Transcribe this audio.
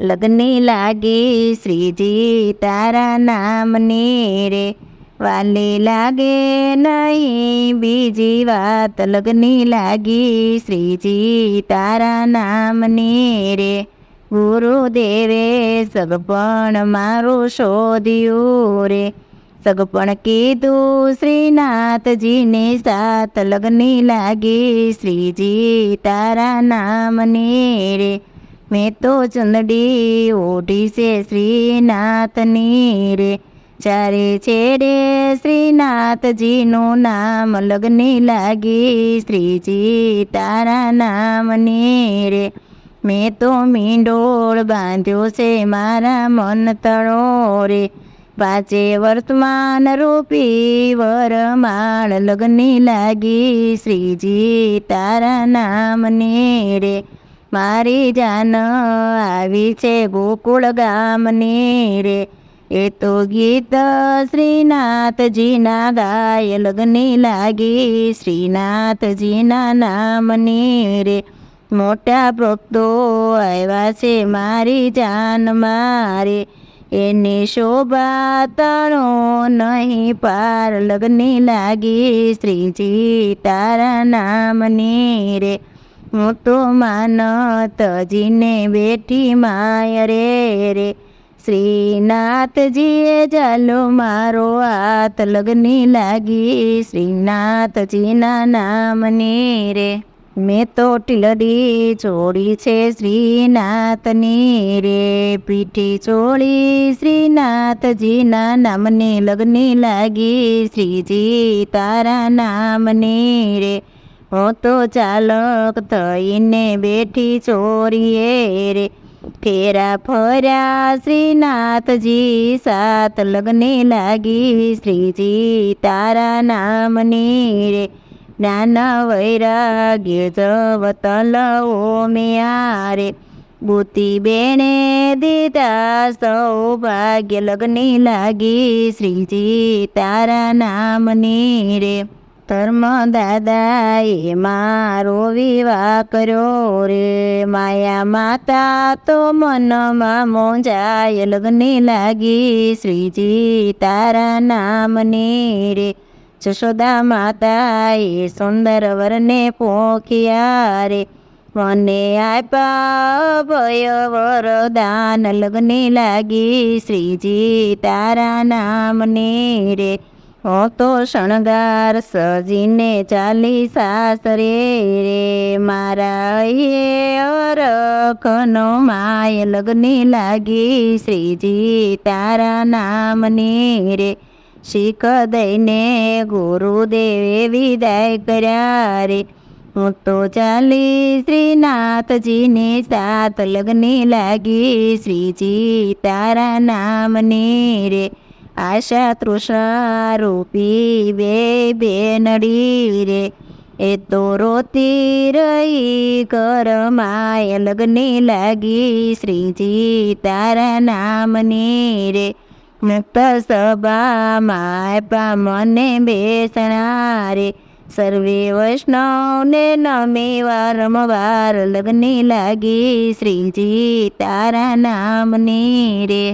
લગની લાગી શ્રીજી તારા નામની રે, વાલી લાગે નહીં બીજી વાત, લગની લાગી શ્રીજી તારા નામની રે. ગુરુદેવે સગપણ મારું શોધ્યું રે, સગપણ કીધું શ્રીનાથજીને સાથ, લગની લાગી શ્રીજી તારા નામની રે. મેં તો ચંદડી ઓઢી છે શ્રીનાથની રે, ચારે છેડે શ્રીનાથજીનું નામ, લગની લાગી શ્રીજી તારા નામની રે. મેં તો મીંડોળ બાંધ્યો છે મારા મન તળો રે, પાંચે વર્તમાન રૂપી વરમાળ, લગની લાગી શ્રીજી તારા નામની રે. મારી જાન આવી છે ગોકુળ ગામની રે, એ તો ગીત શ્રીનાથજીના ગાય, લગની લાગી શ્રીનાથજીના નામની રે. મોટા ભક્તો આવ્યા છે મારી જાન મારે, એની શોભા તણો નહીં પાર, લગની લાગી શ્રીજી તારા નામની રે. હું તો માનતજીને બેઠી માય રે, શ્રીનાથજીએ ચાલો મારો હાથ, લગની લાગી શ્રીનાથજીના નામની રે. મેં તો ટીલડી ચોળી છે શ્રીનાથની રે, પીઠી ચોળી શ્રીનાથજીના નામની, લગની લાગી શ્રીજી તારા નામની રે. હું તો ચાલક થઈને બેઠી ચોરીએ રે, ફેરા ફર્યા શ્રીનાથજી સાથ, લગની લાગી શ્રીજી તારા નામની રે. જ્ઞાન વૈરાગ્ય જવતલ ઓમ્યા રે, બુદ્ધિ બેણે દીધા સૌભાગ્ય, લગની લાગી શ્રીજી તારા નામની રે. ધર્મ દાદાએ મારો વિવાહ કર્યો રે, માયા માતા તો મનમાં મોંજાય, લગની લાગી શ્રીજી તારા નામની રે. જશોદા માતાએ સુંદર વરને પોખ્યા રે, મને આપ્યા ભય વરદાન, લગની લાગી શ્રીજી તારા નામની રે. હું તો શણગાર સજીને ચાલી સાસરે રે, મારા એ અરખનો માય, લગની લાગી શ્રીજી તારા નામની રે. શીખ દઈને ગુરુદેવે વિદાય કર્યા રે, હું તો ચાલી શ્રીનાથજીને સાથ, લગની લાગી શ્રીજી તારા નામની રે. આશા તૃષા રૂપી બે બેનડી રે, એ તો રોતી રહી ઘરમાય, લગની લાગી શ્રીજી તારા નામની રે. મુક્ત સભામાં આપ્યા મને બેસણા રે, સર્વે વૈષ્ણવને નમે વારંવાર, લગની લાગી શ્રીજી તારા નામની રે.